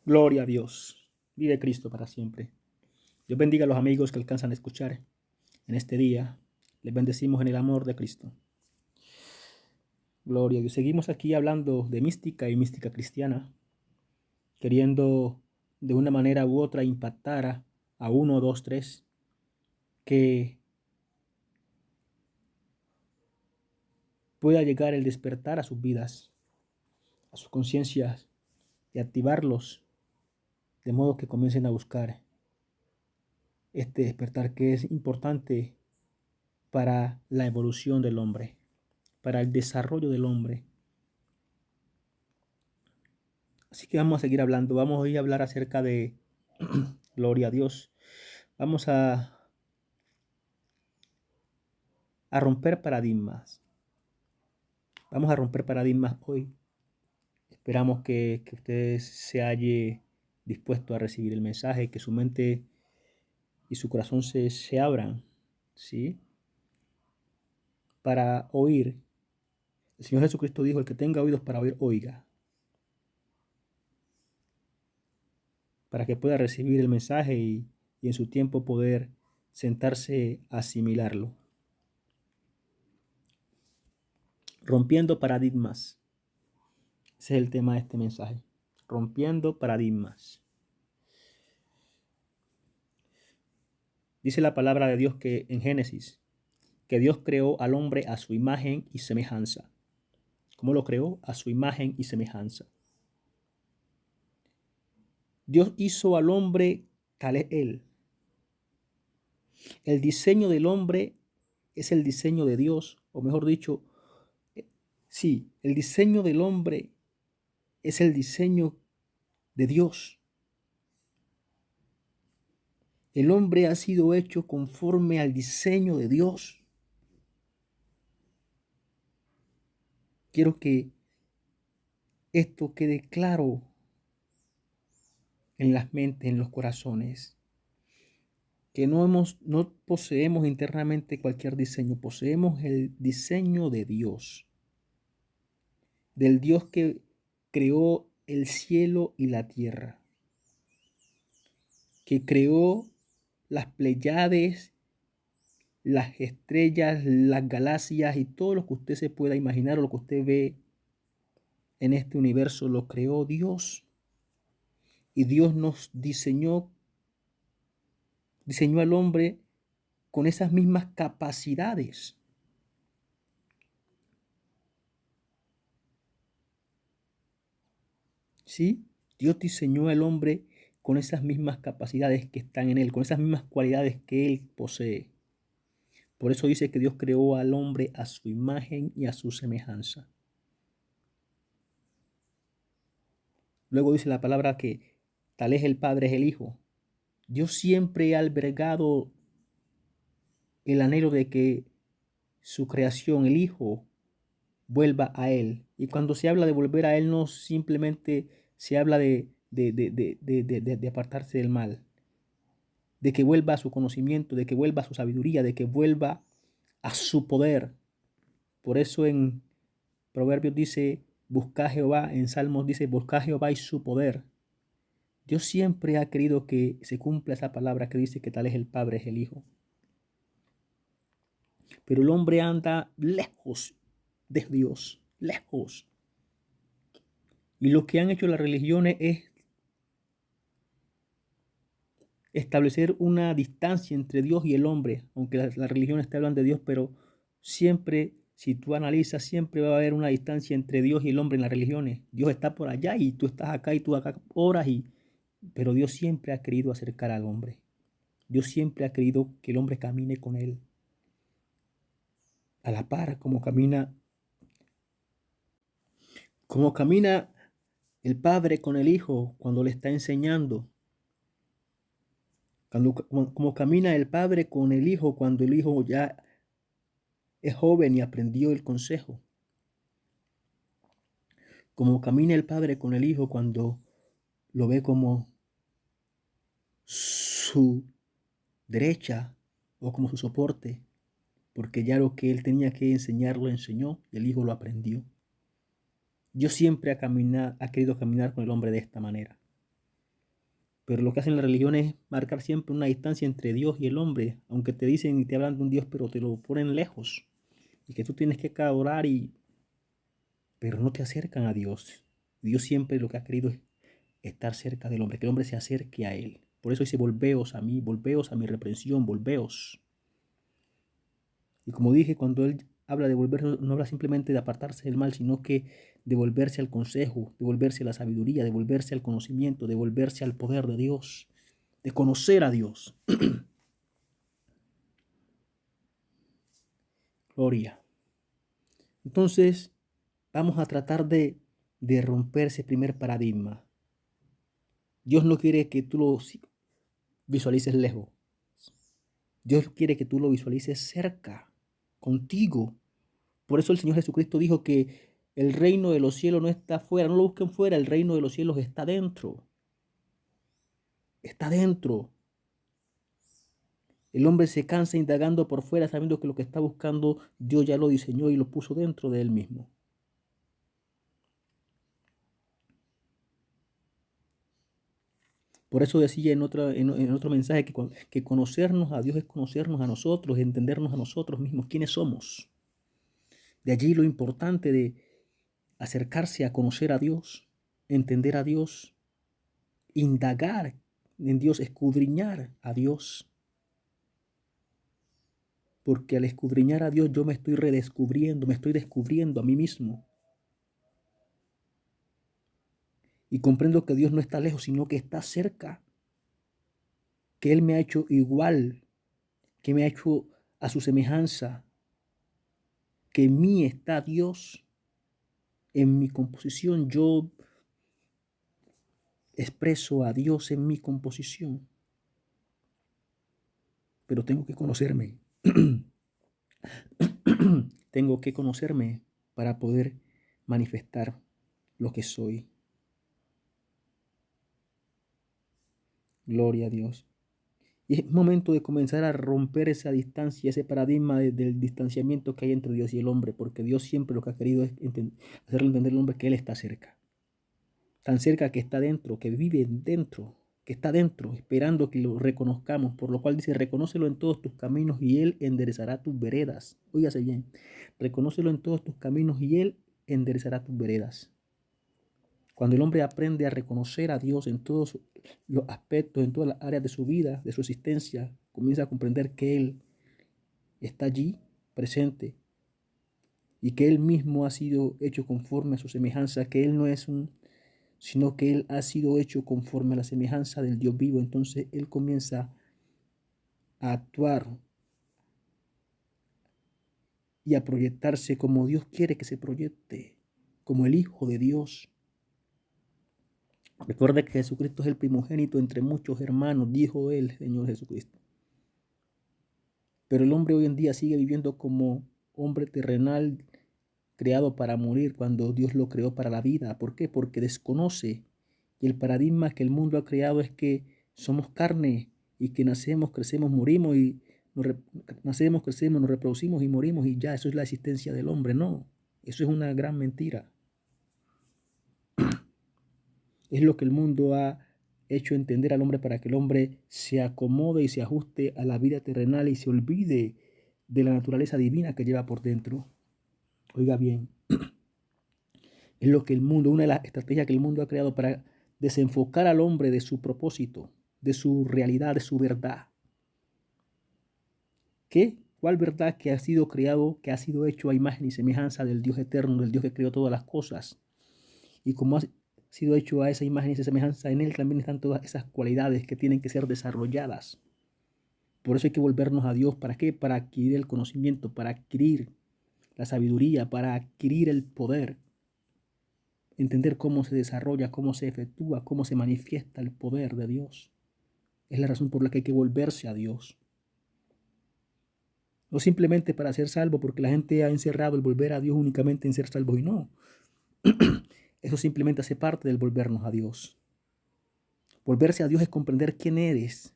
Gloria a Dios. Vive Cristo para siempre. Dios bendiga a los amigos que alcanzan a escuchar en este día. Les bendecimos en el amor de Cristo. Gloria a Dios. Seguimos aquí hablando de mística y mística cristiana, queriendo de una manera u otra impactar a uno, dos, tres, que pueda llegar el despertar a sus vidas, a sus conciencias y activarlos de modo que comiencen a buscar este despertar que es importante para la evolución del hombre, para el desarrollo del hombre. Así que vamos a seguir hablando, vamos a ir a hablar acerca de gloria a Dios. Vamos a romper paradigmas. Vamos a romper paradigmas hoy. Esperamos que usted se halle dispuesto a recibir el mensaje, que su mente y su corazón se abran, ¿sí? Para oír. El Señor Jesucristo dijo, el que tenga oídos para oír, oiga. Para que pueda recibir el mensaje y en su tiempo poder sentarse a asimilarlo. Rompiendo paradigmas. Ese es el tema de este mensaje. Rompiendo paradigmas. Dice la palabra de Dios que en Génesis, que Dios creó al hombre a su imagen y semejanza. ¿Cómo lo creó? A su imagen y semejanza. Dios hizo al hombre tal es él. El diseño del hombre es el diseño de Dios, o mejor dicho, sí, el diseño del hombre es el diseño de Dios. El hombre ha sido hecho conforme al diseño de Dios. Quiero que esto quede claro en las mentes, en los corazones. Que no poseemos internamente cualquier diseño, poseemos el diseño de Dios. Del Dios que creó el cielo y la tierra. Que creó las Pléyades, las estrellas, las galaxias y todo lo que usted se pueda imaginar o lo que usted ve en este universo lo creó Dios. Y Dios nos diseñó al hombre con esas mismas capacidades. ¿Sí? Dios diseñó al hombre con esas mismas capacidades que están en él, con esas mismas cualidades que él posee. Por eso dice que Dios creó al hombre a su imagen y a su semejanza. Luego dice la palabra que tal es el Padre es el Hijo. Dios siempre ha albergado el anhelo de que su creación, el Hijo, vuelva a Él. Y cuando se habla de volver a Él, no simplemente se habla de apartarse del mal, de que vuelva a su conocimiento, de que vuelva a su sabiduría, de que vuelva a su poder. Por eso en Proverbios dice, busca a Jehová, en Salmos dice, busca a Jehová y su poder. Dios siempre ha querido que se cumpla esa palabra que dice que tal es el Padre, es el Hijo. Pero el hombre anda lejos de Dios, lejos. Y lo que han hecho las religiones es establecer una distancia entre Dios y el hombre, aunque la religión está hablando de Dios, pero siempre, si tú analizas, siempre va a haber una distancia entre Dios y el hombre en las religiones. Dios está por allá y tú estás acá y tú acá oras, pero Dios siempre ha querido acercar al hombre. Dios siempre ha querido que el hombre camine con él a la par, como camina el padre con el hijo cuando le está enseñando. Como camina el padre con el hijo cuando el hijo ya es joven y aprendió el consejo. Como camina el padre con el hijo cuando lo ve como su derecha o como su soporte, porque ya lo que él tenía que enseñar lo enseñó y el hijo lo aprendió. Dios siempre ha querido caminar con el hombre de esta manera. Pero lo que hacen las religiones es marcar siempre una distancia entre Dios y el hombre, aunque te dicen y te hablan de un Dios, pero te lo ponen lejos. Y que tú tienes que adorar pero no te acercan a Dios. Dios siempre lo que ha querido es estar cerca del hombre, que el hombre se acerque a él. Por eso dice, volveos a mí, volveos a mi reprensión, volveos. Y como dije, cuando él habla de volver, no habla simplemente de apartarse del mal, sino que de volverse al consejo, de volverse a la sabiduría, de volverse al conocimiento, de volverse al poder de Dios, de conocer a Dios. Gloria. Entonces, vamos a tratar de romper ese primer paradigma. Dios no quiere que tú lo visualices lejos. Dios quiere que tú lo visualices cerca, contigo. Por eso el Señor Jesucristo dijo que el reino de los cielos no está afuera, no lo busquen fuera, el reino de los cielos está dentro. Está dentro. El hombre se cansa indagando por fuera sabiendo que lo que está buscando Dios ya lo diseñó y lo puso dentro de él mismo. Por eso decía en otro mensaje que conocernos a Dios es conocernos a nosotros, entendernos a nosotros mismos, quiénes somos. De allí lo importante de acercarse a conocer a Dios, entender a Dios, indagar en Dios, escudriñar a Dios. Porque al escudriñar a Dios yo me estoy redescubriendo, me estoy descubriendo a mí mismo. Y comprendo que Dios no está lejos, sino que está cerca. Que Él me ha hecho igual, que me ha hecho a su semejanza, que en mí está Dios. En mi composición yo expreso a Dios en mi composición. Pero tengo que conocerme. Tengo que conocerme para poder manifestar lo que soy. Gloria a Dios. Y es momento de comenzar a romper esa distancia, ese paradigma del distanciamiento que hay entre Dios y el hombre, porque Dios siempre lo que ha querido es hacerle entender al hombre que Él está cerca. Tan cerca que está dentro, que vive dentro, que está dentro, esperando que lo reconozcamos, por lo cual dice, reconócelo en todos tus caminos y Él enderezará tus veredas. Óigase bien, reconócelo en todos tus caminos y Él enderezará tus veredas. Cuando el hombre aprende a reconocer a Dios en todos los aspectos, en todas las áreas de su vida, de su existencia, comienza a comprender que Él está allí, presente, y que Él mismo ha sido hecho conforme a su semejanza, que Él no es sino que Él ha sido hecho conforme a la semejanza del Dios vivo. Entonces Él comienza a actuar y a proyectarse como Dios quiere que se proyecte, como el Hijo de Dios. Recuerda que Jesucristo es el primogénito entre muchos hermanos, dijo el Señor Jesucristo. Pero el hombre hoy en día sigue viviendo como hombre terrenal creado para morir cuando Dios lo creó para la vida. ¿Por qué? Porque desconoce. Y el paradigma que el mundo ha creado es que somos carne y que nacemos, crecemos, morimos y nacemos, crecemos, nos reproducimos y morimos y ya, eso es la existencia del hombre. No, eso es una gran mentira. Es lo que el mundo ha hecho entender al hombre para que el hombre se acomode y se ajuste a la vida terrenal y se olvide de la naturaleza divina que lleva por dentro. Oiga bien, es lo que el mundo, una de las estrategias que el mundo ha creado para desenfocar al hombre de su propósito, de su realidad, de su verdad. ¿Qué? ¿Cuál verdad que ha sido creado, que ha sido hecho a imagen y semejanza del Dios eterno, del Dios que creó todas las cosas? Y como ha sido hecho a esa imagen y esa semejanza, en Él también están todas esas cualidades que tienen que ser desarrolladas. Por eso hay que volvernos a Dios. ¿Para qué? Para adquirir el conocimiento, para adquirir la sabiduría, para adquirir el poder. Entender cómo se desarrolla, cómo se efectúa, cómo se manifiesta el poder de Dios. Es la razón por la que hay que volverse a Dios. No simplemente para ser salvo, porque la gente ha encerrado el volver a Dios únicamente en ser salvo y no. Eso simplemente hace parte del volvernos a Dios. Volverse a Dios es comprender quién eres,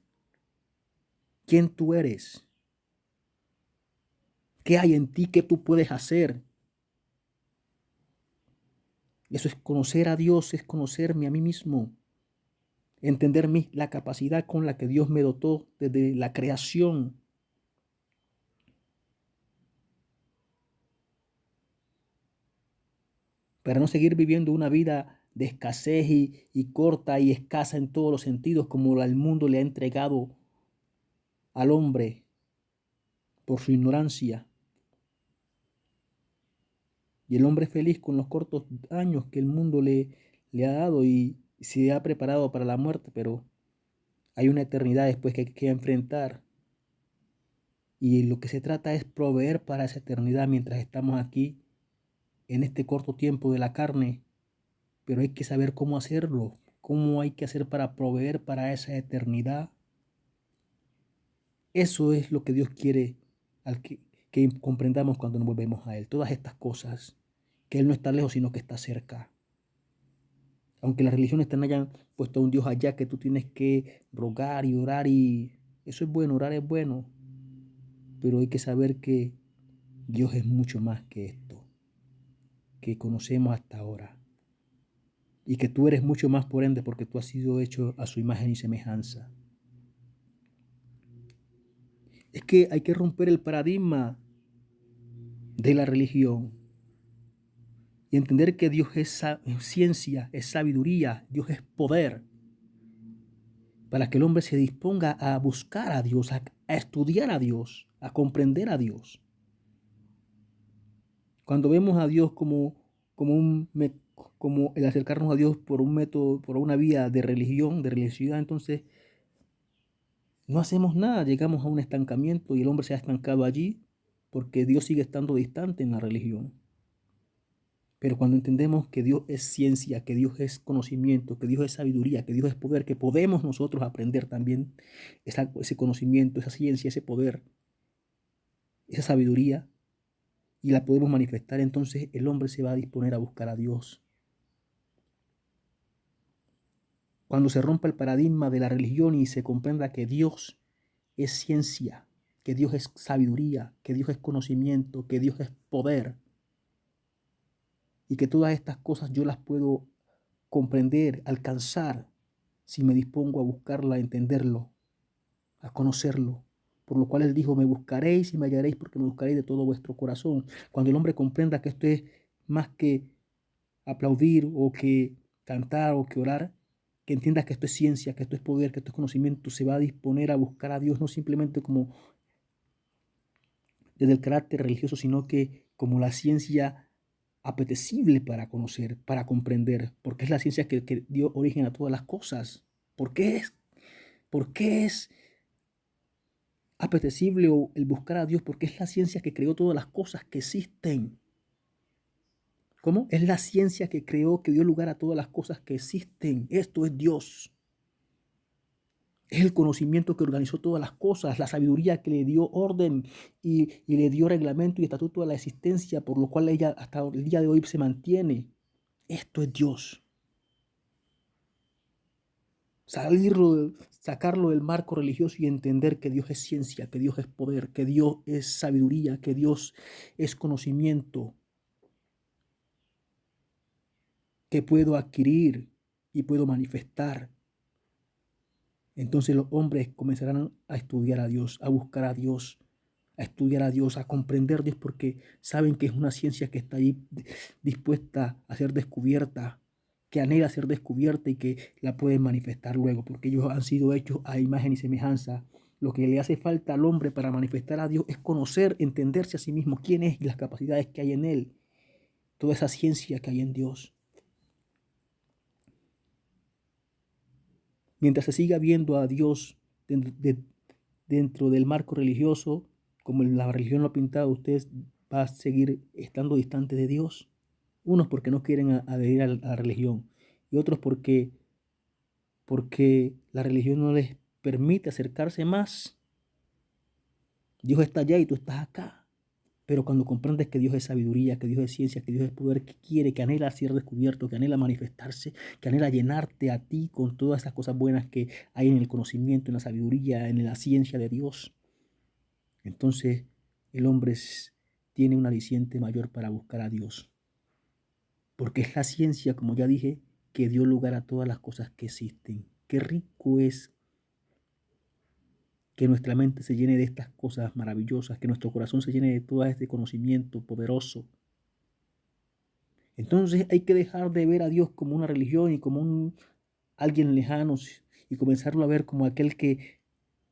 quién tú eres, qué hay en ti, qué tú puedes hacer. Eso es conocer a Dios, es conocerme a mí mismo. entender la capacidad con la que Dios me dotó desde la creación. Para no seguir viviendo una vida de escasez y corta y escasa en todos los sentidos como el mundo le ha entregado al hombre por su ignorancia. Y el hombre es feliz con los cortos años que el mundo le ha dado y se ha preparado para la muerte, pero hay una eternidad después que hay que enfrentar. Y lo que se trata es proveer para esa eternidad mientras estamos aquí en este corto tiempo de la carne, pero hay que saber cómo hacerlo, cómo hay que hacer para proveer para esa eternidad. Eso es lo que Dios quiere que comprendamos cuando nos volvemos a Él. Todas estas cosas, que Él no está lejos, sino que está cerca. Aunque las religiones te hayan puesto a un Dios allá que tú tienes que rogar y orar, y eso es bueno, orar es bueno, pero hay que saber que Dios es mucho más que esto que conocemos hasta ahora, y que tú eres mucho más por ende porque tú has sido hecho a su imagen y semejanza. Es que hay que romper el paradigma de la religión y entender que Dios es ciencia, es sabiduría, Dios es poder, para que el hombre se disponga a buscar a Dios, a estudiar a Dios, a comprender a Dios. Cuando vemos a Dios como el acercarnos a Dios por un método, por una vía de religión, de religiosidad, entonces no hacemos nada, llegamos a un estancamiento y el hombre se ha estancado allí porque Dios sigue estando distante en la religión. Pero cuando entendemos que Dios es ciencia, que Dios es conocimiento, que Dios es sabiduría, que Dios es poder, que podemos nosotros aprender también ese conocimiento, esa ciencia, ese poder, esa sabiduría, y la podemos manifestar, entonces el hombre se va a disponer a buscar a Dios. Cuando se rompa el paradigma de la religión y se comprenda que Dios es ciencia, que Dios es sabiduría, que Dios es conocimiento, que Dios es poder, y que todas estas cosas yo las puedo comprender, alcanzar, si me dispongo a buscarla, a entenderlo, a conocerlo. Por lo cual Él dijo, me buscaréis y me hallaréis porque me buscaréis de todo vuestro corazón. Cuando el hombre comprenda que esto es más que aplaudir o que cantar o que orar, que entienda que esto es ciencia, que esto es poder, que esto es conocimiento, se va a disponer a buscar a Dios no simplemente como desde el carácter religioso, sino que como la ciencia apetecible para conocer, para comprender, porque es la ciencia que dio origen a todas las cosas. ¿Por qué es? ¿Por qué es apetecible el buscar a Dios? Porque es la ciencia que creó todas las cosas que existen. ¿Cómo? Es la ciencia que creó, que dio lugar a todas las cosas que existen. Esto es Dios. Es el conocimiento que organizó todas las cosas, la sabiduría que le dio orden y le dio reglamento y estatuto a la existencia, por lo cual ella hasta el día de hoy se mantiene. Esto es Dios. Sacarlo del marco religioso y entender que Dios es ciencia, que Dios es poder, que Dios es sabiduría, que Dios es conocimiento, que puedo adquirir y puedo manifestar. Entonces los hombres comenzarán a estudiar a Dios, a buscar a Dios, a estudiar a Dios, a comprender a Dios, porque saben que es una ciencia que está ahí dispuesta a ser descubierta, que anhela ser descubierta y que la pueden manifestar luego, porque ellos han sido hechos a imagen y semejanza. Lo que le hace falta al hombre para manifestar a Dios es conocer, entenderse a sí mismo quién es y las capacidades que hay en él, toda esa ciencia que hay en Dios. Mientras se siga viendo a Dios dentro del marco religioso, como la religión lo ha pintado, usted va a seguir estando distante de Dios. Unos porque no quieren adherir a la religión y otros porque la religión no les permite acercarse más. Dios está allá y tú estás acá. Pero cuando comprendes que Dios es sabiduría, que Dios es ciencia, que Dios es poder, que quiere, que anhela ser descubierto, que anhela manifestarse, que anhela llenarte a ti con todas esas cosas buenas que hay en el conocimiento, en la sabiduría, en la ciencia de Dios, entonces el hombre tiene un aliciente mayor para buscar a Dios. Porque es la ciencia, como ya dije, que dio lugar a todas las cosas que existen, qué rico es que nuestra mente se llene de estas cosas maravillosas, que nuestro corazón se llene de todo este conocimiento poderoso. Entonces hay que dejar de ver a Dios como una religión y como alguien lejano y comenzarlo a ver como aquel que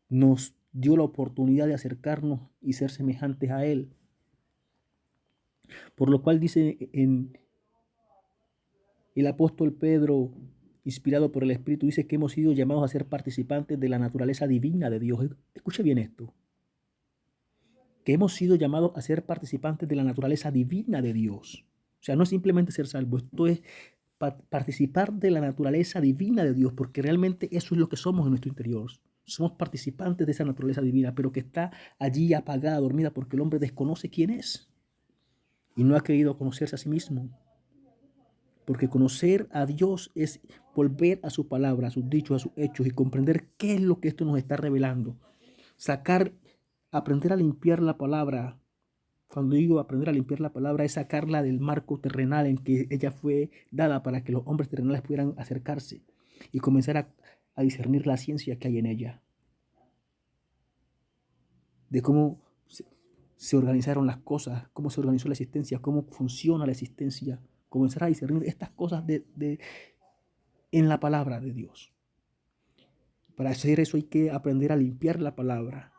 nos dio la oportunidad de acercarnos y ser semejantes a Él. Por lo cual dice en el apóstol Pedro, inspirado por el Espíritu, dice que hemos sido llamados a ser participantes de la naturaleza divina de Dios. Escuche bien esto. Que hemos sido llamados a ser participantes de la naturaleza divina de Dios. O sea, no es simplemente ser salvo, esto es participar de la naturaleza divina de Dios, porque realmente eso es lo que somos en nuestro interior. Somos participantes de esa naturaleza divina, pero que está allí apagada, dormida, porque el hombre desconoce quién es y no ha querido conocerse a sí mismo. Porque conocer a Dios es volver a su palabra, a sus dichos, a sus hechos y comprender qué es lo que esto nos está revelando. Aprender a limpiar la palabra. Cuando digo aprender a limpiar la palabra, es sacarla del marco terrenal en que ella fue dada para que los hombres terrenales pudieran acercarse y comenzar a discernir la ciencia que hay en ella. De cómo se organizaron las cosas, cómo se organizó la existencia, cómo funciona la existencia. Comenzar a discernir estas cosas en la palabra de Dios. Para hacer eso hay que aprender a limpiar la palabra.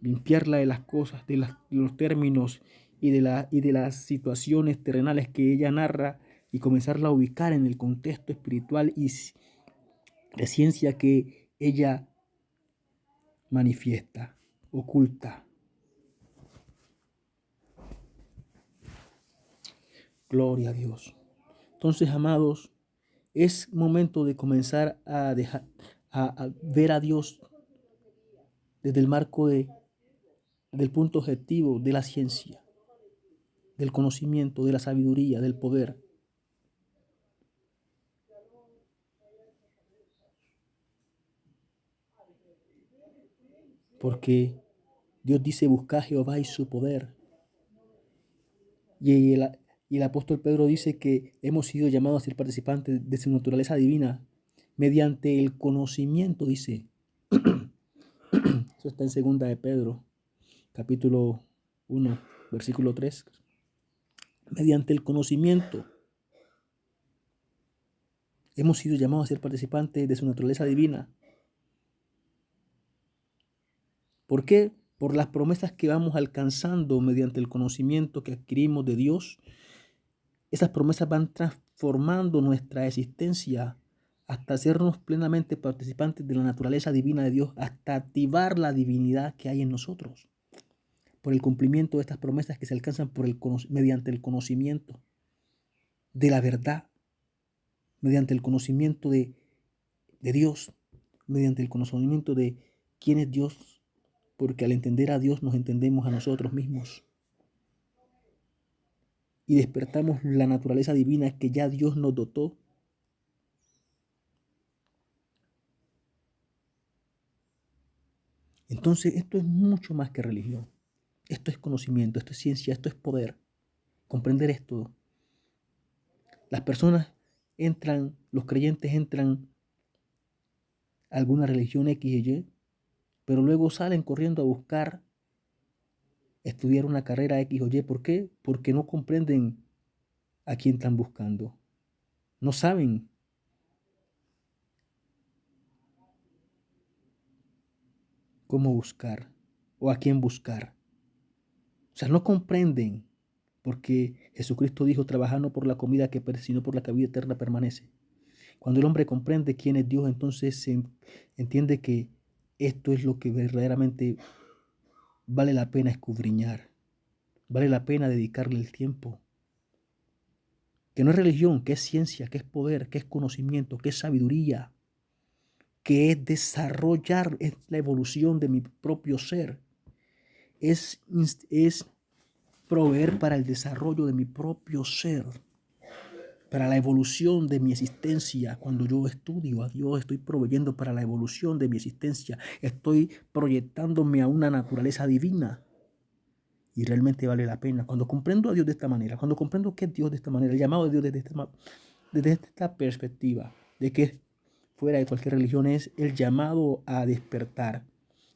Limpiarla de las cosas, de los términos y de las situaciones terrenales que ella narra y comenzarla a ubicar en el contexto espiritual y de ciencia que ella manifiesta, oculta. Gloria a Dios. Entonces, amados, es momento de comenzar a ver a Dios desde el marco del punto objetivo de la ciencia, del conocimiento, de la sabiduría, del poder. Porque Dios dice, buscad a Jehová y su poder. Y el apóstol Pedro dice que hemos sido llamados a ser participantes de su naturaleza divina mediante el conocimiento, dice. Eso está en 2 de Pedro, capítulo 1, versículo 3. Mediante el conocimiento hemos sido llamados a ser participantes de su naturaleza divina. ¿Por qué? Por las promesas que vamos alcanzando mediante el conocimiento que adquirimos de Dios. Esas promesas van transformando nuestra existencia hasta hacernos plenamente participantes de la naturaleza divina de Dios, hasta activar la divinidad que hay en nosotros, por el cumplimiento de estas promesas que se alcanzan mediante el conocimiento de la verdad, mediante el conocimiento de Dios, mediante el conocimiento de quién es Dios, porque al entender a Dios nos entendemos a nosotros mismos y despertamos la naturaleza divina que ya Dios nos dotó. Entonces esto es mucho más que religión. Esto es conocimiento, esto es ciencia, esto es poder. Comprender esto. Las personas entran, los creyentes entran a alguna religión X y Y, pero luego salen corriendo a buscar estudiar una carrera X o Y. ¿Por qué? Porque no comprenden a quién están buscando. No saben cómo buscar o a quién buscar. O sea, no comprenden, porque Jesucristo dijo, trabajar no por la comida que perece, sino por la que vida eterna permanece. Cuando el hombre comprende quién es Dios, entonces se entiende que esto es lo que verdaderamente vale la pena escudriñar, vale la pena dedicarle el tiempo. Que no es religión, que es ciencia, que es poder, que es conocimiento, que es sabiduría, que es desarrollar, es la evolución de mi propio ser, es proveer para el desarrollo de mi propio ser, para la evolución de mi existencia. Cuando yo estudio a Dios, estoy proveyendo para la evolución de mi existencia, estoy proyectándome a una naturaleza divina. Y realmente vale la pena. Cuando comprendo a Dios de esta manera, cuando comprendo que es Dios de esta manera, el llamado de Dios de esta manera, desde esta perspectiva de que fuera de cualquier religión es el llamado a despertar,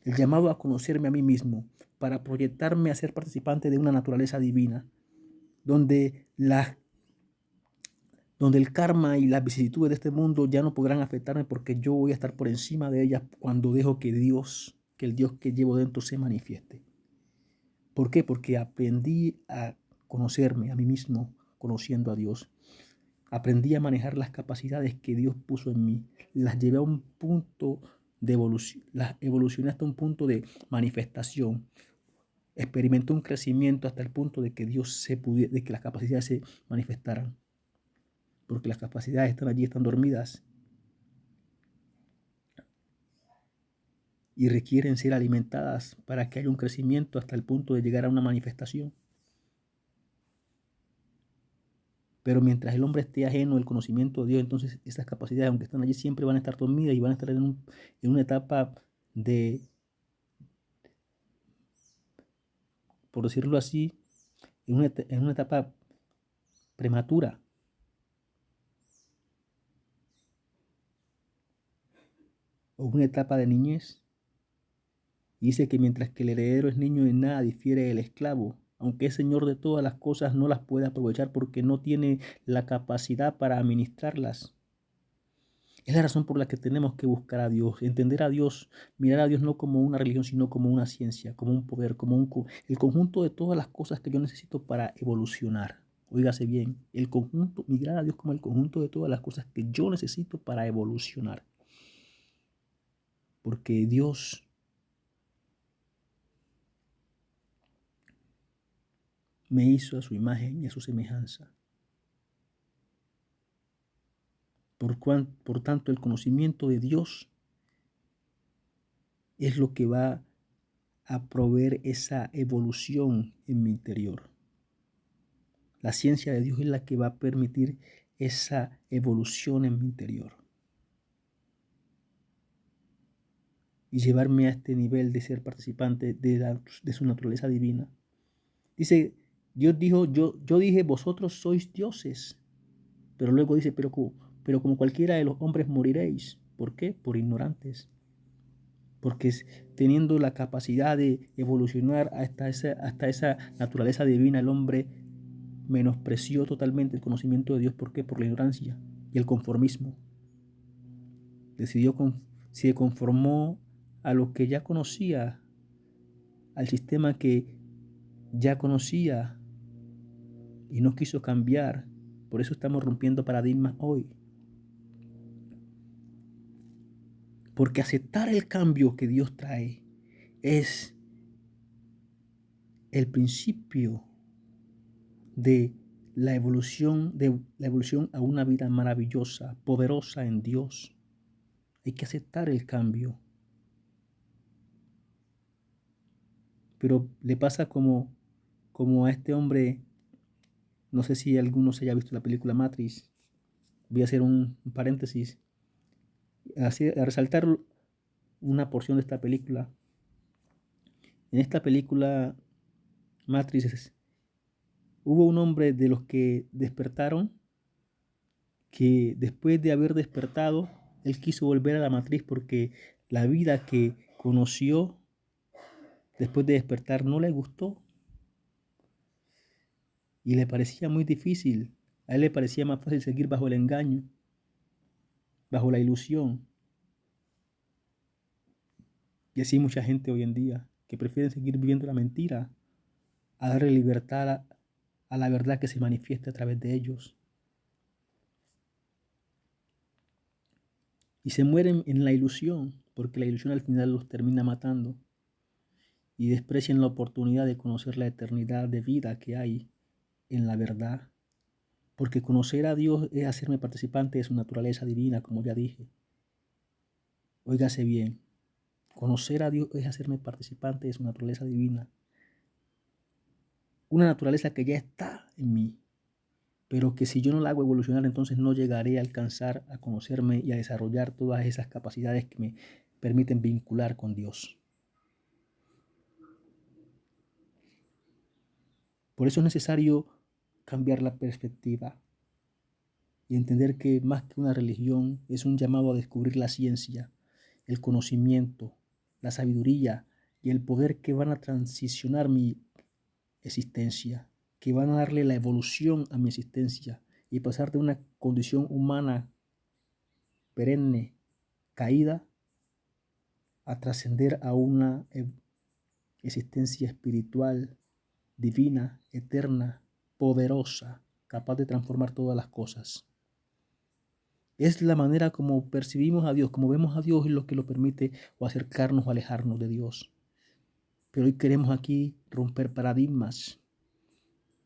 el llamado a conocerme a mí mismo, para proyectarme a ser participante de una naturaleza divina, donde, donde el karma y las vicisitudes de este mundo ya no podrán afectarme porque yo voy a estar por encima de ellas cuando dejo que Dios, que el Dios que llevo dentro se manifieste. ¿Por qué? Porque aprendí a conocerme a mí mismo conociendo a Dios. Aprendí a manejar las capacidades que Dios puso en mí. Las llevé a un punto de evolución, las evolucioné hasta un punto de manifestación. Experimenté un crecimiento hasta el punto de que de que las capacidades se manifestaran. Porque las capacidades están allí, están dormidas y requieren ser alimentadas para que haya un crecimiento hasta el punto de llegar a una manifestación. Pero mientras el hombre esté ajeno al conocimiento de Dios, entonces esas capacidades, aunque están allí, siempre van a estar dormidas y van a estar en una etapa de, por decirlo así, en una etapa prematura. O una etapa de niñez. Y dice que mientras que el heredero es niño, en nada difiere del esclavo. Aunque es señor de todas las cosas, no las puede aprovechar porque no tiene la capacidad para administrarlas. Es la razón por la que tenemos que buscar a Dios, entender a Dios, mirar a Dios no como una religión, sino como una ciencia, como un poder, el conjunto de todas las cosas que yo necesito para evolucionar. Óigase bien, el conjunto, mirar a Dios como el conjunto de todas las cosas que yo necesito para evolucionar. Porque Dios me hizo a su imagen y a su semejanza. Por tanto, el conocimiento de Dios es lo que va a proveer esa evolución en mi interior. La ciencia de Dios es la que va a permitir esa evolución en mi interior y llevarme a este nivel de ser participante de su naturaleza divina. Dice, Dios dijo, yo dije, vosotros sois dioses, pero luego dice, pero como cualquiera de los hombres moriréis. ¿Por qué? Por ignorantes. Porque teniendo la capacidad de evolucionar hasta esa naturaleza divina, el hombre menospreció totalmente el conocimiento de Dios. ¿Por qué? Por la ignorancia y el conformismo. Se conformó a lo que ya conocía, al sistema que ya conocía y no quiso cambiar. Por eso estamos rompiendo paradigmas hoy. Porque aceptar el cambio que Dios trae es el principio de la evolución a una vida maravillosa, poderosa en Dios. Hay que aceptar el cambio. Pero le pasa como a este hombre, no sé si alguno se haya visto la película Matrix. Voy a hacer un paréntesis, a resaltar una porción de esta película. En esta película Matrix hubo un hombre de los que despertaron, que después de haber despertado, él quiso volver a la matriz porque la vida que conoció después de despertar no le gustó y le parecía muy difícil. A él le parecía más fácil seguir bajo el engaño, bajo la ilusión. Y así mucha gente hoy en día que prefiere seguir viviendo la mentira a darle libertad a la verdad que se manifiesta a través de ellos. Y se mueren en la ilusión, porque la ilusión al final los termina matando. Y desprecian la oportunidad de conocer la eternidad de vida que hay en la verdad. Porque conocer a Dios es hacerme participante de su naturaleza divina, como ya dije. Óigase bien, conocer a Dios es hacerme participante de su naturaleza divina. Una naturaleza que ya está en mí, pero que si yo no la hago evolucionar, entonces no llegaré a alcanzar a conocerme y a desarrollar todas esas capacidades que me permiten vincular con Dios. Por eso es necesario cambiar la perspectiva. y entender que más que una religión es un llamado a descubrir la ciencia, el conocimiento, la sabiduría y el poder que van a transicionar mi existencia, que van a darle la evolución a mi existencia y pasar de una condición humana perenne, caída, a trascender a una existencia espiritual, divina, eterna, poderosa, capaz de transformar todas las cosas. Es la manera como percibimos a Dios, como vemos a Dios, es lo que lo permite o acercarnos o alejarnos de Dios. Pero hoy queremos aquí romper paradigmas,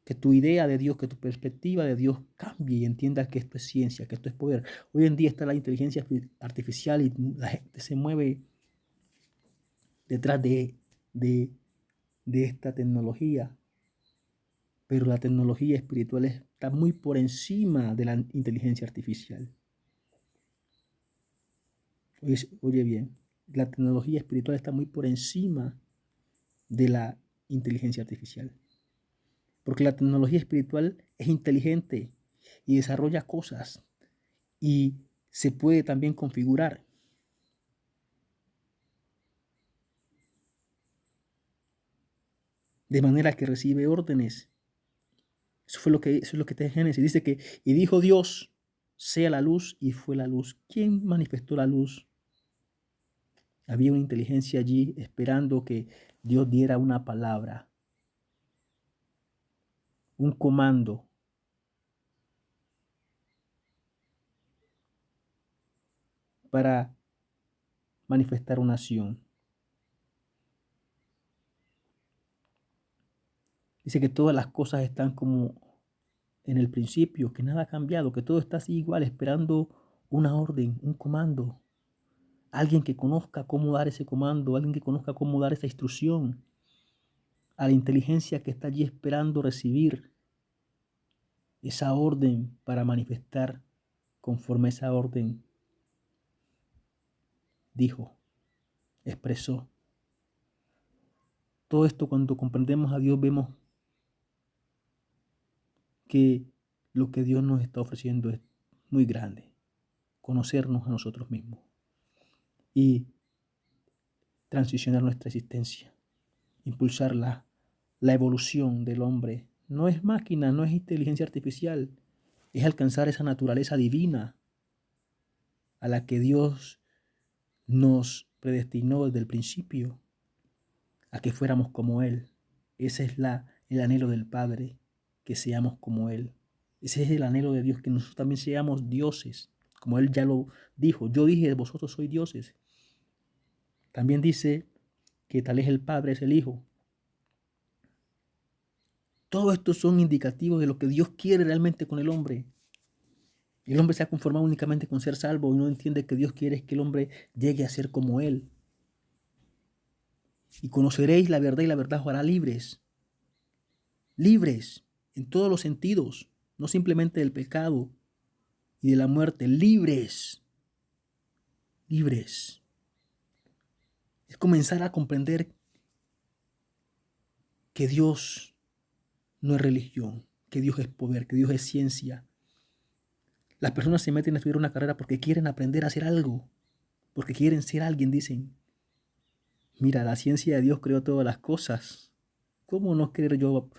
que tu idea de Dios, que tu perspectiva de Dios cambie y entiendas que esto es ciencia, que esto es poder. Hoy en día está la inteligencia artificial y la gente se mueve detrás de, de esta tecnología, pero la tecnología espiritual está muy por encima de la inteligencia artificial. Oye bien, la tecnología espiritual está muy por encima de la inteligencia artificial, porque la tecnología espiritual es inteligente y desarrolla cosas y se puede también configurar. De manera que recibe órdenes. Eso es lo que está en Génesis. Dice que, y dijo Dios, sea la luz, y fue la luz. ¿Quién manifestó la luz? Había una inteligencia allí esperando que Dios diera una palabra, un comando. Para manifestar una acción. Dice que todas las cosas están como en el principio, que nada ha cambiado, que todo está así igual, esperando una orden, un comando. Alguien que conozca cómo dar ese comando, alguien que conozca cómo dar esa instrucción a la inteligencia que está allí esperando recibir esa orden para manifestar conforme a esa orden dijo, expresó. Todo esto cuando comprendemos a Dios vemos que lo que Dios nos está ofreciendo es muy grande. Conocernos a nosotros mismos y transicionar nuestra existencia, impulsar la evolución del hombre. No es máquina, no es inteligencia artificial, es alcanzar esa naturaleza divina a la que Dios nos predestinó desde el principio, a que fuéramos como Él. Ese es el anhelo del Padre, que seamos como Él. Ese es el anhelo de Dios, que nosotros también seamos dioses, como Él ya lo dijo. Yo dije, vosotros sois dioses. También dice que tal es el Padre, es el Hijo. Todo esto son indicativos de lo que Dios quiere realmente con el hombre. El hombre se ha conformado únicamente con ser salvo y no entiende que Dios quiere que el hombre llegue a ser como Él. Y conoceréis la verdad y la verdad os hará libres. Libres en todos los sentidos, no simplemente del pecado y de la muerte. Libres. Libres. Es comenzar a comprender que Dios no es religión, que Dios es poder, que Dios es ciencia. Las personas se meten a estudiar una carrera porque quieren aprender a hacer algo, porque quieren ser alguien, dicen. Mira, la ciencia de Dios creó todas las cosas. ¿Cómo no querer yo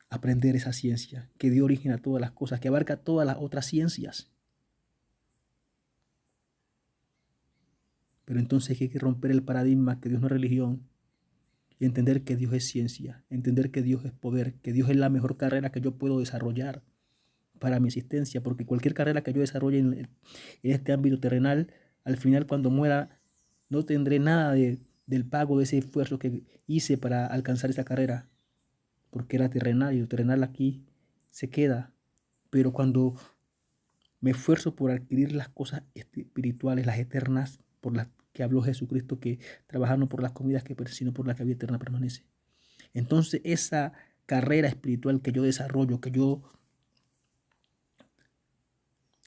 aprender esa ciencia que dio origen a todas las cosas, que abarca todas las otras ciencias? Pero entonces hay que romper el paradigma que Dios no es religión y entender que Dios es ciencia, entender que Dios es poder, que Dios es la mejor carrera que yo puedo desarrollar para mi existencia, porque cualquier carrera que yo desarrolle en este ámbito terrenal, al final cuando muera no tendré nada del pago de ese esfuerzo que hice para alcanzar esa carrera, porque era terrenal y lo terrenal aquí se queda. Pero cuando me esfuerzo por adquirir las cosas espirituales, las eternas, por las que habló Jesucristo, que trabajar no por las comidas que sino por la que vida eterna permanece. Entonces esa carrera espiritual que yo desarrollo,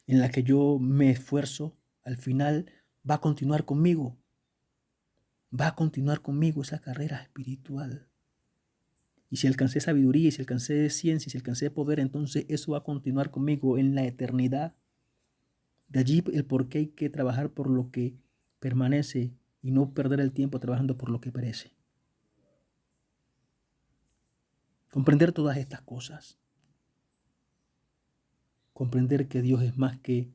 en la que yo me esfuerzo, al final va a continuar conmigo. Va a continuar conmigo esa carrera espiritual. Y si alcancé sabiduría, y si alcancé ciencia, y si alcancé poder, entonces eso va a continuar conmigo en la eternidad. De allí el por qué hay que trabajar por lo que permanece y no perder el tiempo trabajando por lo que perece. Comprender todas estas cosas. Comprender que Dios es más que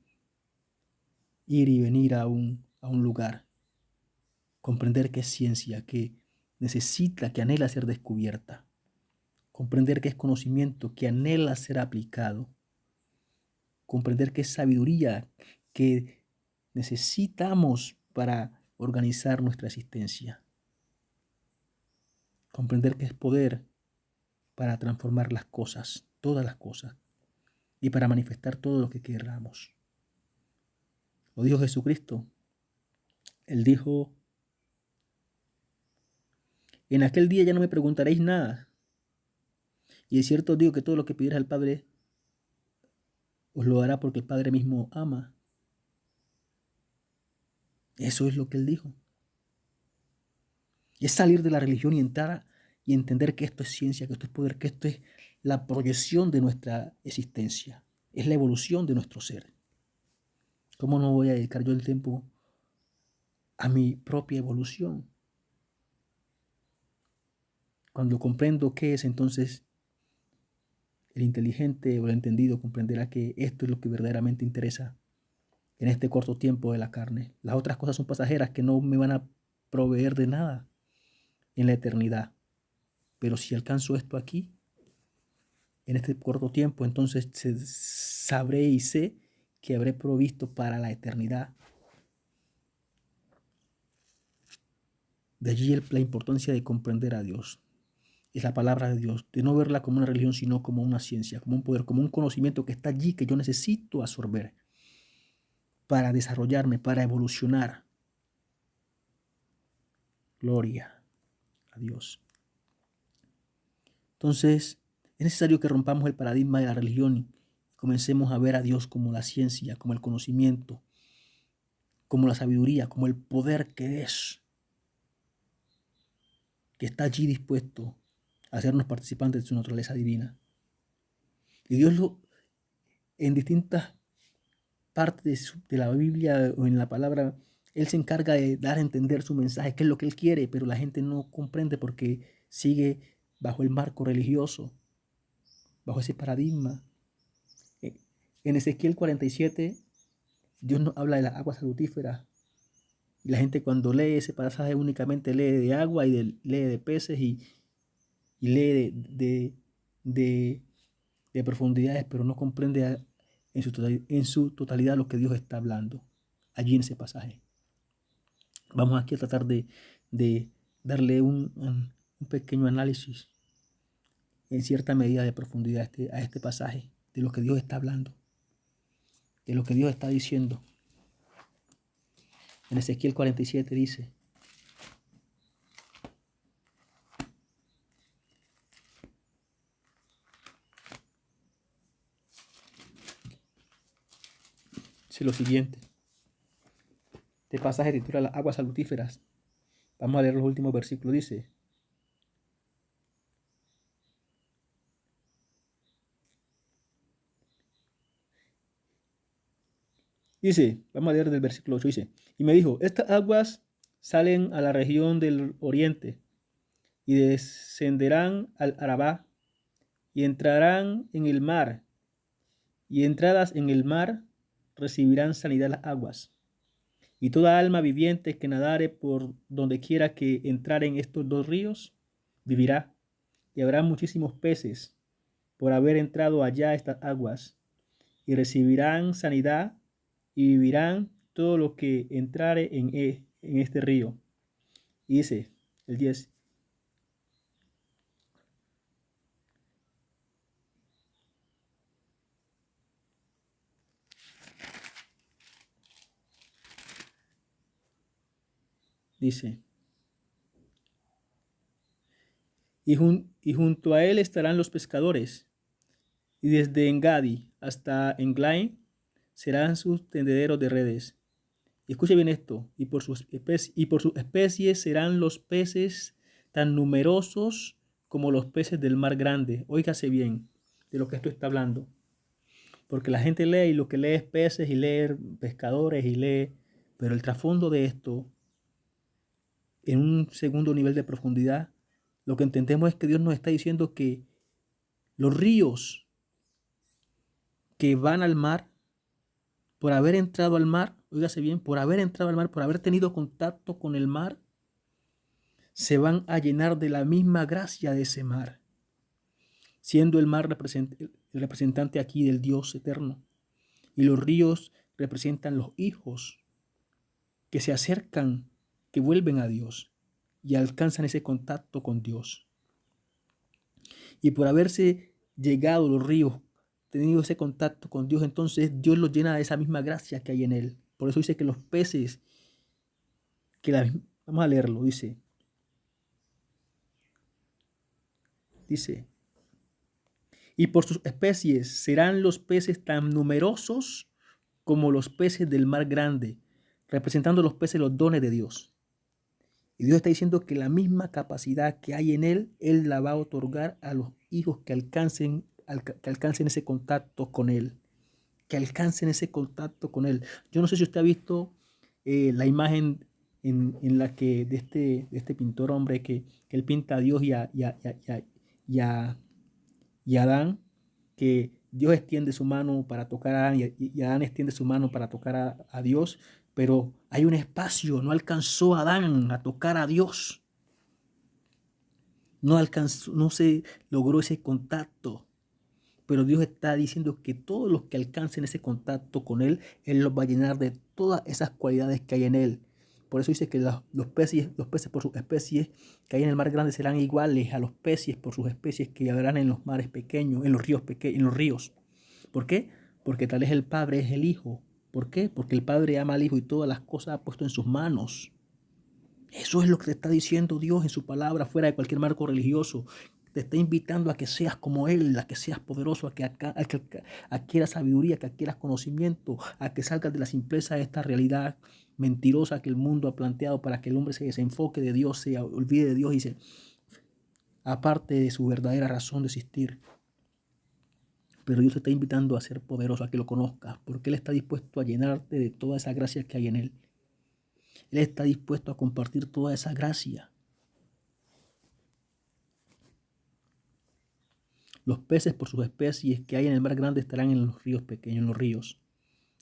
ir y venir a un lugar. Comprender que es ciencia, que necesita, que anhela ser descubierta. Comprender que es conocimiento, que anhela ser aplicado. Comprender que es sabiduría, que necesitamos para organizar nuestra existencia. Comprender que es poder para transformar las cosas, todas las cosas, y para manifestar todo lo que queramos. Lo dijo Jesucristo. Él dijo: en aquel día ya no me preguntaréis nada. Y de cierto os digo que todo lo que pidierais al Padre os lo hará, porque el Padre mismo ama. Eso es lo que Él dijo. Y es salir de la religión y entrar y entender que esto es ciencia, que esto es poder, que esto es la proyección de nuestra existencia. Es la evolución de nuestro ser. ¿Cómo no voy a dedicar yo el tiempo a mi propia evolución? Cuando comprendo qué es, entonces el inteligente o el entendido comprenderá que esto es lo que verdaderamente interesa en este corto tiempo de la carne. Las otras cosas son pasajeras que no me van a proveer de nada en la eternidad. Pero si alcanzo esto aquí, en este corto tiempo, entonces sabré y sé que habré provisto para la eternidad. De allí la importancia de comprender a Dios. Es la palabra de Dios, de no verla como una religión, sino como una ciencia, como un poder, como un conocimiento que está allí, que yo necesito absorber para desarrollarme, para evolucionar. Gloria a Dios. Entonces, es necesario que rompamos el paradigma de la religión y comencemos a ver a Dios como la ciencia, como el conocimiento, como la sabiduría, como el poder que es, que está allí dispuesto a hacernos participantes de su naturaleza divina. Y Dios en distintas partes de la Biblia o en la palabra, Él se encarga de dar a entender su mensaje, qué es lo que Él quiere, pero la gente no comprende porque sigue bajo el marco religioso, bajo ese paradigma. En Ezequiel 47, Dios nos habla de las aguas salutíferas. Y la gente cuando lee ese pasaje únicamente lee de agua y lee de peces y lee de profundidades, pero no comprende en su totalidad lo que Dios está hablando allí en ese pasaje. Vamos aquí a tratar de darle un pequeño análisis en cierta medida de profundidad a este pasaje, de lo que Dios está hablando, de lo que Dios está diciendo. En Ezequiel 47 dice: dice lo siguiente. Este pasaje titula las aguas salutíferas. Vamos a leer los últimos versículos. Vamos a leer del versículo 8, dice: y me dijo, estas aguas salen a la región del oriente y descenderán al Arabá y entrarán en el mar, y entradas en el mar recibirán sanidad las aguas. Y toda alma viviente que nadare por donde quiera que entrare en estos dos ríos, vivirá. Y habrá muchísimos peces por haber entrado allá estas aguas, y recibirán sanidad, y vivirán todo lo que entrare en este río. Y dice el 10. Dice: y junto a él estarán los pescadores, y desde Engadi hasta Englaim serán sus tendederos de redes. Y escuche bien esto: y por sus especies serán los peces tan numerosos como los peces del mar grande. Óigase bien de lo que esto está hablando. Porque la gente lee y lo que lee es peces y lee pescadores y lee, pero el trasfondo de esto, en un segundo nivel de profundidad, lo que entendemos es que Dios nos está diciendo que los ríos que van al mar, por haber entrado al mar, óigase bien, por haber entrado al mar, por haber tenido contacto con el mar, se van a llenar de la misma gracia de ese mar, siendo el mar el representante aquí del Dios eterno. Y los ríos representan los hijos que se acercan, que vuelven a Dios y alcanzan ese contacto con Dios. Y por haberse llegado los ríos, tenido ese contacto con Dios, entonces Dios los llena de esa misma gracia que hay en él. Por eso dice que los peces, vamos a leerlo, dice, y por sus especies serán los peces tan numerosos como los peces del mar grande, representando los peces los dones de Dios. Y Dios está diciendo que la misma capacidad que hay en Él la va a otorgar a los hijos que alcancen ese contacto con Él. Que alcancen ese contacto con Él. Yo no sé si usted ha visto la imagen en la que de este pintor hombre que él pinta a Dios y a Adán, que Dios extiende su mano para tocar a Adán y Adán extiende su mano para tocar a Dios, pero hay un espacio, no alcanzó Adán a tocar a Dios. No se logró ese contacto. Pero Dios está diciendo que todos los que alcancen ese contacto con Él, Él los va a llenar de todas esas cualidades que hay en Él. Por eso dice que los peces por sus especies que hay en el mar grande serán iguales a los peces por sus especies que habrán en los mares pequeños, en los ríos pequeños, en los ríos. ¿Por qué? Porque tal es el Padre, es el Hijo. ¿Por qué? Porque el Padre ama al Hijo y todas las cosas ha puesto en sus manos. Eso es lo que te está diciendo Dios en su palabra, fuera de cualquier marco religioso. Te está invitando a que seas como Él, a que seas poderoso, a que adquieras sabiduría, a que adquieras conocimiento, a que salgas de la simpleza de esta realidad mentirosa que el mundo ha planteado para que el hombre se desenfoque de Dios, se olvide de Dios y se aparte de su verdadera razón de existir. Pero Dios te está invitando a ser poderoso, a que lo conozcas, porque Él está dispuesto a llenarte de toda esa gracia que hay en Él. Él está dispuesto a compartir toda esa gracia. Los peces por sus especies que hay en el mar grande estarán en los ríos pequeños, en los ríos.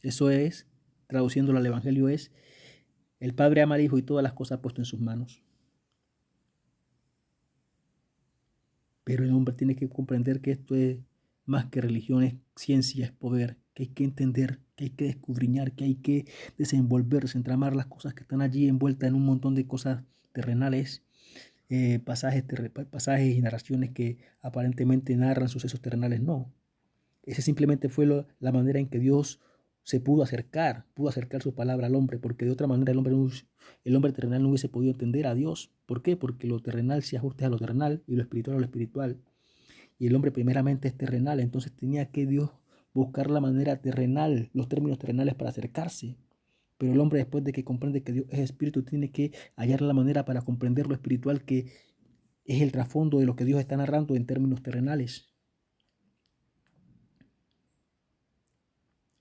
Eso es, traduciéndolo al Evangelio, es el Padre ama al Hijo y todas las cosas ha puesto en sus manos. Pero el hombre tiene que comprender que esto es más que religión, es ciencia, es poder, que hay que entender, que hay que escudriñar, que hay que desenvolverse, entramar las cosas que están allí envueltas en un montón de cosas terrenales, pasajes y narraciones que aparentemente narran sucesos terrenales. No, esa simplemente fue la manera en que Dios se pudo acercar su palabra al hombre, porque de otra manera el hombre terrenal no hubiese podido entender a Dios. ¿Por qué? Porque lo terrenal se ajusta a lo terrenal y lo espiritual a lo espiritual. Y el hombre primeramente es terrenal, entonces tenía que Dios buscar la manera terrenal, los términos terrenales para acercarse. Pero el hombre, después de que comprende que Dios es espíritu, tiene que hallar la manera para comprender lo espiritual, que es el trasfondo de lo que Dios está narrando en términos terrenales.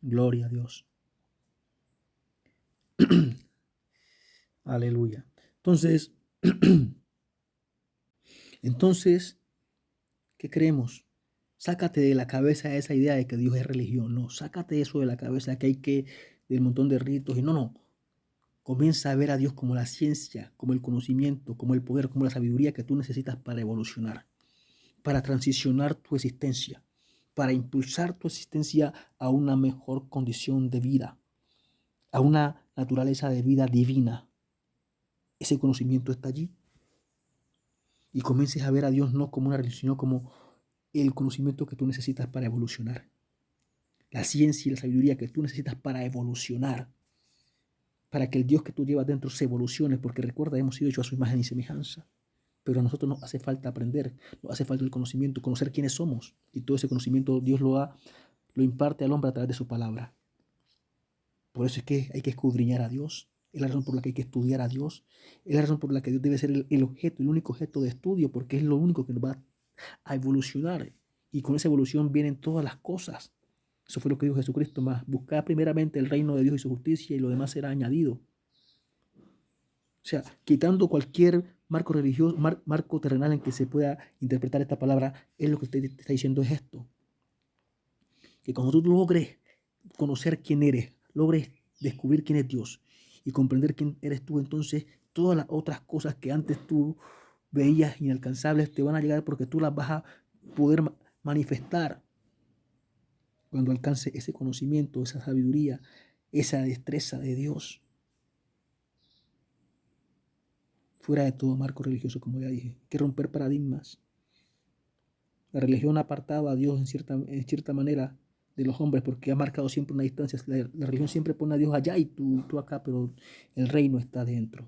Gloria a Dios. Aleluya. Entonces, ¿qué creemos? Sácate de la cabeza esa idea de que Dios es religión. No, sácate eso de la cabeza que hay que, del montón de ritos. Y no. Comienza a ver a Dios como la ciencia, como el conocimiento, como el poder, como la sabiduría que tú necesitas para evolucionar, para transicionar tu existencia, para impulsar tu existencia a una mejor condición de vida, a una naturaleza de vida divina. Ese conocimiento está allí. Y comiences a ver a Dios no como una religión, sino como el conocimiento que tú necesitas para evolucionar. La ciencia y la sabiduría que tú necesitas para evolucionar. Para que el Dios que tú llevas dentro se evolucione. Porque recuerda, hemos sido hechos a su imagen y semejanza. Pero a nosotros nos hace falta aprender, nos hace falta el conocimiento, conocer quiénes somos. Y todo ese conocimiento Dios lo imparte al hombre a través de su palabra. Por eso es que hay que escudriñar a Dios. Es la razón por la que hay que estudiar a Dios. Es la razón por la que Dios debe ser el objeto, el único objeto de estudio, porque es lo único que nos va a evolucionar. Y con esa evolución vienen todas las cosas. Eso fue lo que dijo Jesucristo, más buscar primeramente el reino de Dios y su justicia y lo demás será añadido. O sea, quitando cualquier marco religioso, marco terrenal en que se pueda interpretar esta palabra, es lo que usted te está diciendo es esto. Que cuando tú logres conocer quién eres, logres descubrir quién es Dios y comprender quién eres tú, entonces todas las otras cosas que antes tú veías inalcanzables te van a llegar porque tú las vas a poder manifestar cuando alcance ese conocimiento, esa sabiduría, esa destreza de Dios. Fuera de todo marco religioso, como ya dije, hay que romper paradigmas. La religión ha apartado a Dios en cierta manera de los hombres porque ha marcado siempre una distancia. La religión siempre pone a Dios allá y tú acá, pero el reino está dentro.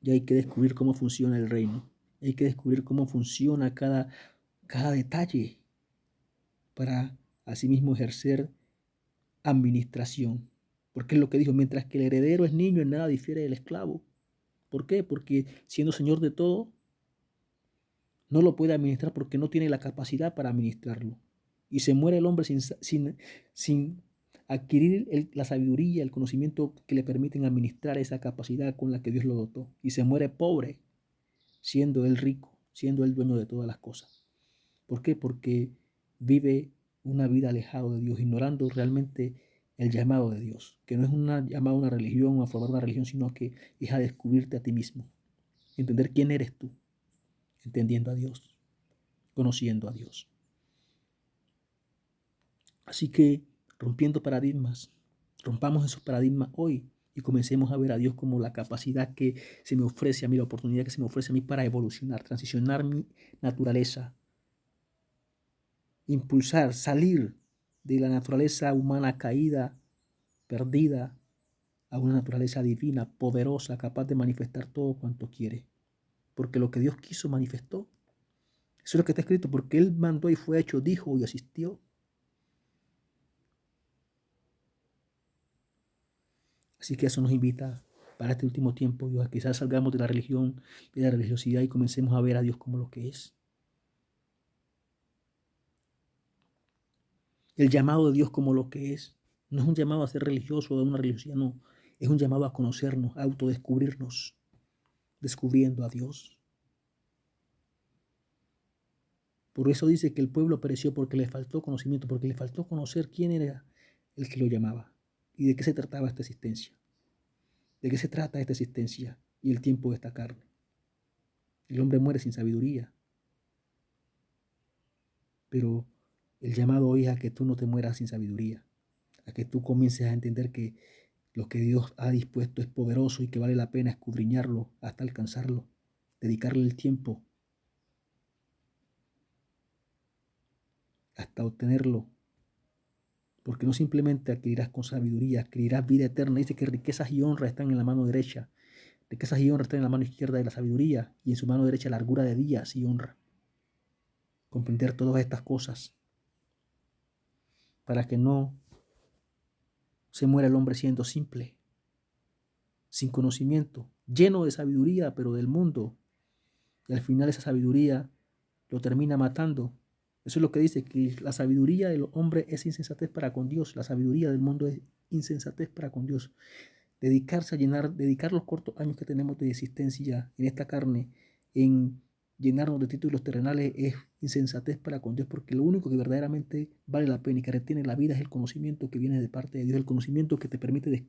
Y hay que descubrir cómo funciona el reino. Hay que descubrir cómo funciona cada detalle para asimismo ejercer administración. Porque es lo que dijo, mientras que el heredero es niño, en nada difiere del esclavo. ¿Por qué? Porque siendo señor de todo, no lo puede administrar porque no tiene la capacidad para administrarlo. Y se muere el hombre sin adquirir la sabiduría, el conocimiento que le permiten administrar esa capacidad con la que Dios lo dotó. Y se muere pobre, siendo él rico, siendo él dueño de todas las cosas. ¿Por qué? Porque vive una vida alejado de Dios, ignorando realmente el llamado de Dios, que no es una llamada a una religión o a formar una religión, sino que es a descubrirte a ti mismo, entender quién eres tú, entendiendo a Dios, conociendo a Dios. Así que rompiendo paradigmas, rompamos esos paradigmas hoy y comencemos a ver a Dios como la capacidad que se me ofrece a mí, la oportunidad que se me ofrece a mí para evolucionar, transicionar mi naturaleza, impulsar, salir de la naturaleza humana caída, perdida, a una naturaleza divina, poderosa, capaz de manifestar todo cuanto quiere. Porque lo que Dios quiso manifestó. Eso es lo que está escrito, porque Él mandó y fue hecho, dijo y asistió. Así que eso nos invita para este último tiempo, Dios, a quizás salgamos de la religión, de la religiosidad y comencemos a ver a Dios como lo que es. El llamado de Dios como lo que es. No es un llamado a ser religioso o de una religiosidad, no. Es un llamado a conocernos, a autodescubrirnos, descubriendo a Dios. Por eso dice que el pueblo pereció porque le faltó conocimiento, porque le faltó conocer quién era el que lo llamaba y de qué se trataba esta existencia. ¿De qué se trata esta existencia y el tiempo de esta carne? El hombre muere sin sabiduría, pero el llamado hoy es a que tú no te mueras sin sabiduría, a que tú comiences a entender que lo que Dios ha dispuesto es poderoso y que vale la pena escudriñarlo hasta alcanzarlo, dedicarle el tiempo hasta obtenerlo, porque no simplemente adquirirás con sabiduría, adquirirás vida eterna. Dice que riquezas y honra están en la mano derecha, riquezas y honra están en la mano izquierda de la sabiduría y en su mano derecha largura de días y honra. Comprender todas estas cosas para que no se muera el hombre siendo simple, sin conocimiento, lleno de sabiduría, pero del mundo. Y al final esa sabiduría lo termina matando. Eso es lo que dice, que la sabiduría del hombre es insensatez para con Dios. La sabiduría del mundo es insensatez para con Dios. Dedicar los cortos años que tenemos de existencia en esta carne, en llenarnos de títulos terrenales, es insensatez para con Dios, porque lo único que verdaderamente vale la pena y que retiene la vida es el conocimiento que viene de parte de Dios, el conocimiento que te permite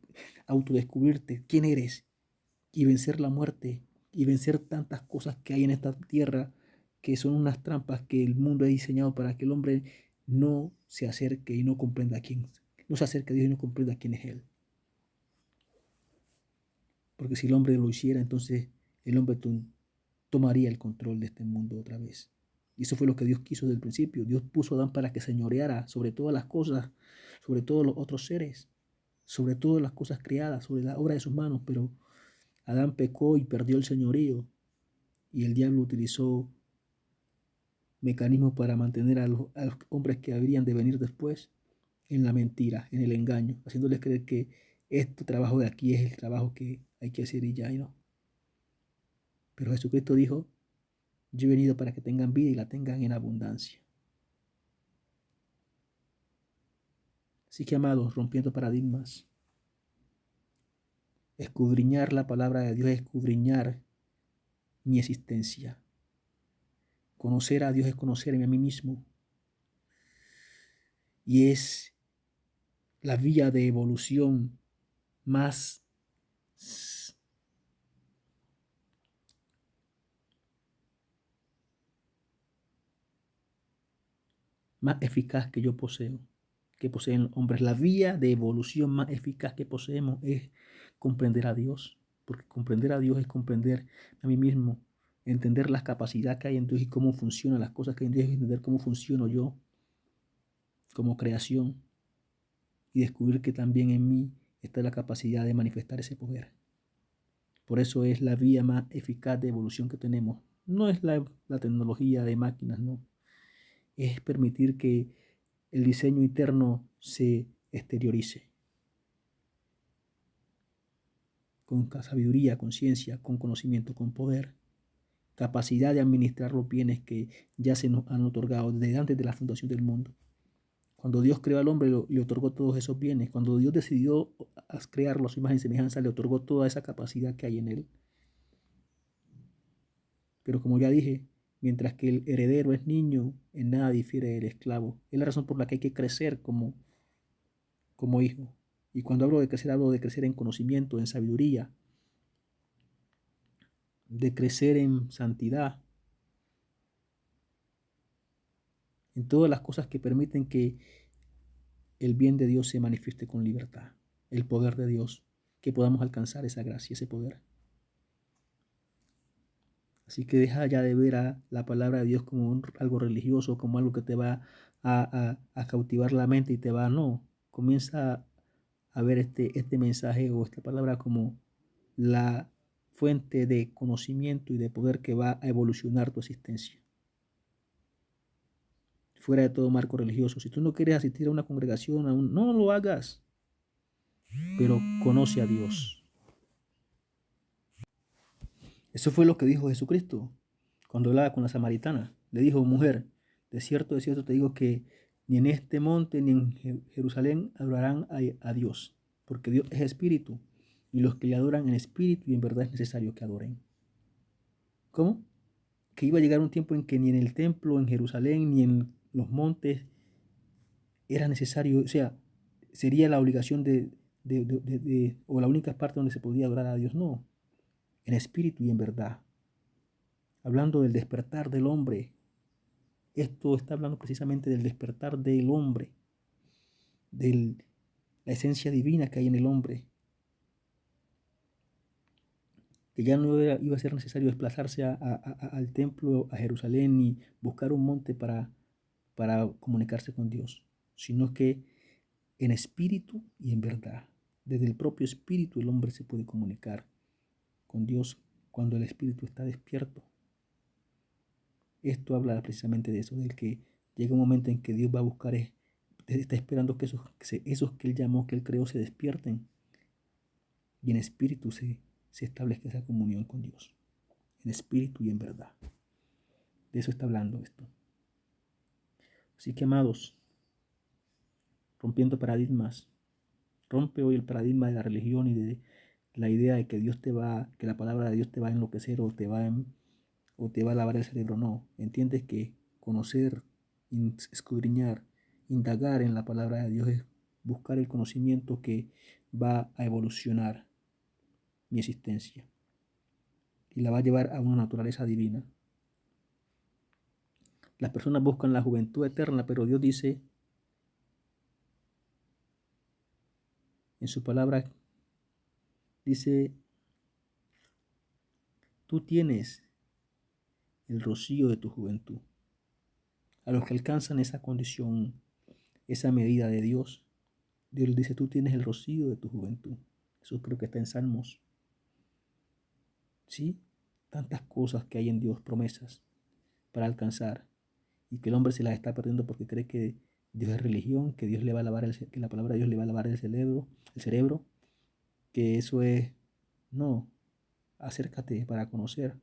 autodescubrirte quién eres y vencer la muerte y vencer tantas cosas que hay en esta tierra que son unas trampas que el mundo ha diseñado para que el hombre no se acerque y no comprenda quién, no se acerque a Dios y no comprenda quién es Él. Porque si el hombre lo hiciera, entonces el hombre tomaría el control de este mundo otra vez. Y eso fue lo que Dios quiso desde el principio. Dios puso a Adán para que señoreara sobre todas las cosas, sobre todos los otros seres, sobre todas las cosas creadas, sobre la obra de sus manos. Pero Adán pecó y perdió el señorío. Y el diablo utilizó mecanismos para mantener a los hombres que habrían de venir después en la mentira, en el engaño, haciéndoles creer que este trabajo de aquí es el trabajo que hay que hacer y ya, y no. Pero Jesucristo dijo, yo he venido para que tengan vida y la tengan en abundancia. Así que, amados, rompiendo paradigmas, escudriñar la palabra de Dios es escudriñar mi existencia. Conocer a Dios es conocerme a mí mismo. Y es la vía de evolución más eficaz que yo poseo, que poseen los hombres. La vía de evolución más eficaz que poseemos es comprender a Dios, porque comprender a Dios es comprender a mí mismo, entender las capacidades que hay en Dios y cómo funcionan las cosas que hay en Dios, entender cómo funciono yo como creación y descubrir que también en mí está la capacidad de manifestar ese poder. Por eso es la vía más eficaz de evolución que tenemos. No es la tecnología de máquinas, no. Es permitir que el diseño interno se exteriorice con sabiduría, conciencia, con conocimiento, con poder, capacidad de administrar los bienes que ya se nos han otorgado desde antes de la fundación del mundo. Cuando Dios creó al hombre, le otorgó todos esos bienes. Cuando Dios decidió crearlo a su imagen y semejanza, le otorgó toda esa capacidad que hay en él. Pero como ya dije, mientras que el heredero es niño, en nada difiere del esclavo. Es la razón por la que hay que crecer como hijo. Y cuando hablo de crecer en conocimiento, en sabiduría, de crecer en santidad, en todas las cosas que permiten que el bien de Dios se manifieste con libertad, el poder de Dios, que podamos alcanzar esa gracia, ese poder. Así que deja ya de ver a la palabra de Dios como algo religioso, como algo que te va a cautivar la mente y te va, no, comienza a ver este mensaje o esta palabra como la fuente de conocimiento y de poder que va a evolucionar tu existencia. Fuera de todo marco religioso. Si tú no quieres asistir a una congregación, no lo hagas, pero conoce a Dios. Eso fue lo que dijo Jesucristo cuando hablaba con la samaritana. Le dijo, mujer, de cierto te digo que ni en este monte ni en Jerusalén adorarán a Dios, porque Dios es espíritu, y los que le adoran en espíritu y en verdad es necesario que adoren. ¿Cómo? Que iba a llegar un tiempo en que ni en el templo, en Jerusalén, ni en los montes era necesario, o sea, sería la obligación o la única parte donde se podía adorar a Dios. No, en espíritu y en verdad. Hablando del despertar del hombre. Esto está hablando precisamente del despertar del hombre, de la esencia divina que hay en el hombre, que ya no iba a ser necesario desplazarse al templo, a Jerusalén, ni buscar un monte para comunicarse con Dios, sino que en espíritu y en verdad. Desde el propio espíritu el hombre se puede comunicar con Dios cuando el espíritu está despierto. Esto habla precisamente de eso, del que llega un momento en que Dios va a buscar, está esperando que esos que Él llamó, que Él creó, se despierten y en espíritu se establezca esa comunión con Dios, en espíritu y en verdad. De eso está hablando esto. Así que, amados, rompiendo paradigmas, rompe hoy el paradigma de la religión y de la idea de que que la palabra de Dios te va a enloquecer o te va a lavar el cerebro. No, entiendes que conocer, escudriñar, indagar en la palabra de Dios es buscar el conocimiento que va a evolucionar mi existencia y la va a llevar a una naturaleza divina. Las personas buscan la juventud eterna, pero Dios dice en su palabra, dice, tú tienes el rocío de tu juventud. A los que alcanzan esa condición, esa medida de Dios, Dios les dice, tú tienes el rocío de tu juventud. Eso creo que está en Salmos. ¿Sí? Tantas cosas que hay en Dios, promesas para alcanzar, y que el hombre se las está perdiendo porque cree que Dios es religión, que Dios le va a lavar que la palabra de Dios le va a lavar el cerebro, que eso es, no, acércate para conocer.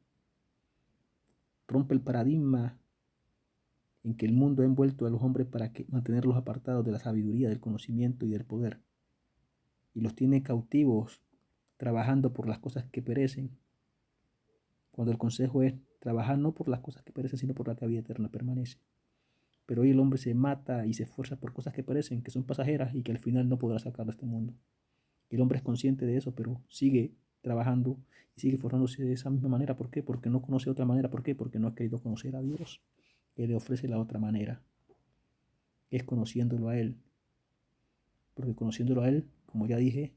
Rompe el paradigma en que el mundo ha envuelto a los hombres para mantenerlos apartados de la sabiduría, del conocimiento y del poder. Y los tiene cautivos, trabajando por las cosas que perecen, cuando el consejo es trabajar no por las cosas que perecen, sino por la que vida eterna permanece. Pero hoy el hombre se mata y se esfuerza por cosas que perecen, que son pasajeras y que al final no podrá sacar de este mundo. Y el hombre es consciente de eso, pero sigue trabajando y sigue formándose de esa misma manera. ¿Por qué? Porque no conoce otra manera. ¿Por qué? Porque no ha querido conocer a Dios, que le ofrece la otra manera, que es conociéndolo a Él. Porque conociéndolo a Él, como ya dije,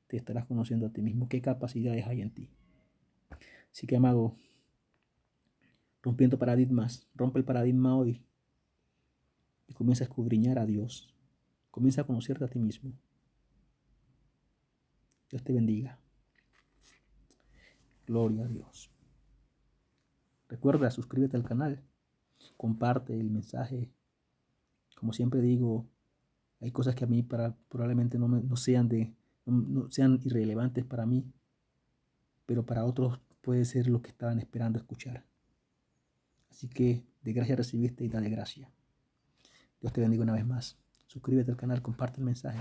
te estarás conociendo a ti mismo. ¿Qué capacidades hay en ti? Así que, amado, rompiendo paradigmas, rompe el paradigma hoy y comienza a escudriñar a Dios. Comienza a conocerte a ti mismo. Dios te bendiga. Gloria a Dios. Recuerda, suscríbete al canal, comparte el mensaje. Como siempre digo, hay cosas que a mí probablemente no sean irrelevantes para mí, pero para otros puede ser lo que estaban esperando escuchar. Así que de gracia recibiste y dale gracia. Dios te bendiga una vez más. Suscríbete al canal, comparte el mensaje.